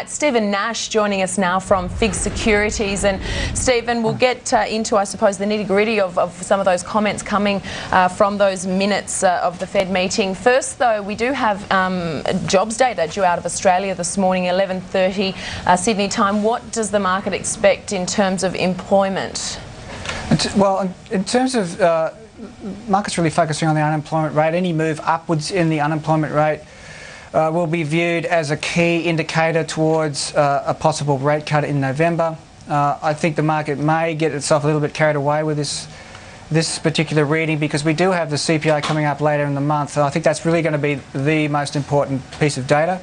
Stephen Nash joining us now from FIIG Securities. And Stephen, we'll get into, I suppose, the nitty-gritty of some of those comments coming from those minutes of the Fed meeting. First, though, we do have jobs data due out of Australia this morning, 11:30 Sydney time. What does the market expect in terms of employment? Well, in terms of markets really focusing on the unemployment rate, any move upwards in the unemployment rate will be viewed as a key indicator towards a possible rate cut in November. I think the market may get itself a little bit carried away with this particular reading because we do have the CPI coming up later in the month. I think that's really going to be the most important piece of data.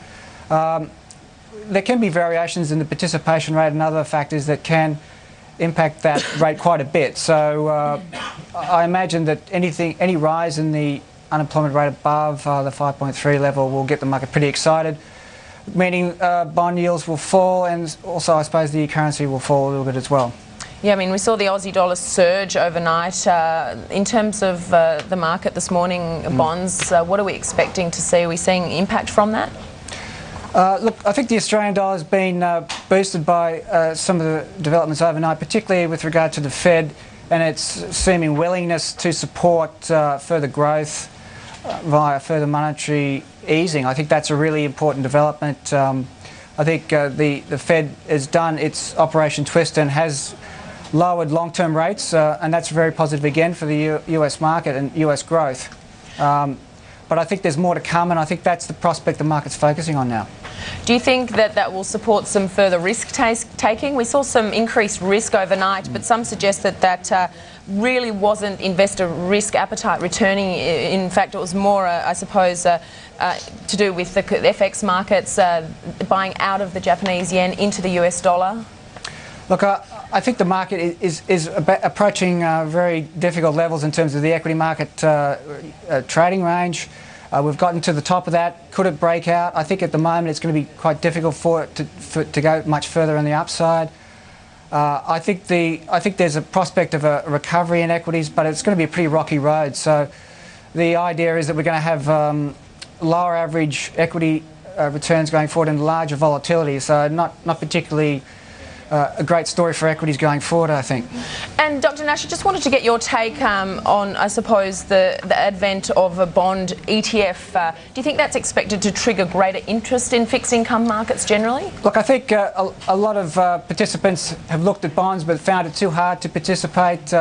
There can be variations in the participation rate and other factors that can impact that rate quite a bit. So I imagine that any rise in the unemployment rate above the 5.3 level will get the market pretty excited, meaning bond yields will fall, and also I suppose the currency will fall a little bit as well. Yeah, I mean, we saw the Aussie dollar surge overnight. In terms of the market this morning, bonds, what are we expecting to see? Are we seeing impact from that? Look, I think the Australian dollar has been boosted by some of the developments overnight, particularly with regard to the Fed and its seeming willingness to support further growth via further monetary easing. I think that's a really important development. I think the Fed has done its Operation Twist and has lowered long-term rates, and that's very positive again for the US market and US growth. But I think there's more to come, and I think that's the prospect the market's focusing on now. Do you think that that will support some further risk taking? We saw some increased risk overnight, but some suggest that that really wasn't investor risk appetite returning. In fact, it was more, I suppose, to do with the FX markets buying out of the Japanese yen into the US dollar. Look, I think the market is approaching very difficult levels in terms of the equity market trading range. We've gotten to the top of that. Could it break out? I think at the moment it's going to be quite difficult for it to go much further on the upside. I think there's a prospect of a recovery in equities, but it's going to be a pretty rocky road. So the idea is that we're going to have lower average equity returns going forward and larger volatility. So not particularly a great story for equities going forward, I think. And Dr. Nash, I just wanted to get your take on, I suppose, the advent of a bond ETF. Do you think that's expected to trigger greater interest in fixed income markets generally? Look, I think a lot of participants have looked at bonds but found it too hard to participate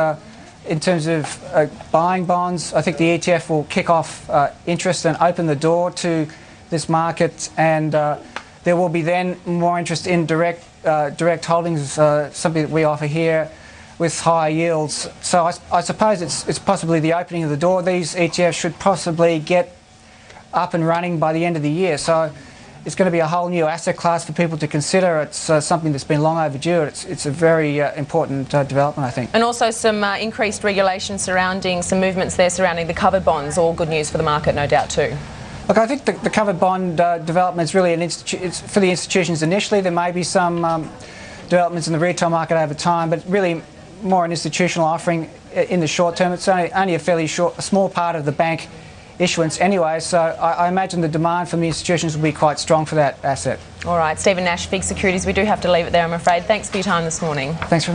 in terms of buying bonds. I think the ETF will kick off interest and open the door to this market, and there will be then more interest in direct holdings, something that we offer here with higher yields. So I suppose it's possibly the opening of the door. These ETFs should possibly get up and running by the end of the year. So it's going to be a whole new asset class for people to consider. It's something that's been long overdue. It's a very important development, I think. And also some increased regulation surrounding some movements there surrounding the covered bonds. All good news for the market, no doubt, too. Look, I think the covered bond development is really it's for the institutions initially. There may be some developments in the retail market over time, but really more an institutional offering in the short term. It's only a fairly small part of the bank issuance anyway, so I imagine the demand from the institutions will be quite strong for that asset. All right, Stephen Nash, FIIG Securities. We do have to leave it there, I'm afraid. Thanks for your time this morning. Thanks very much.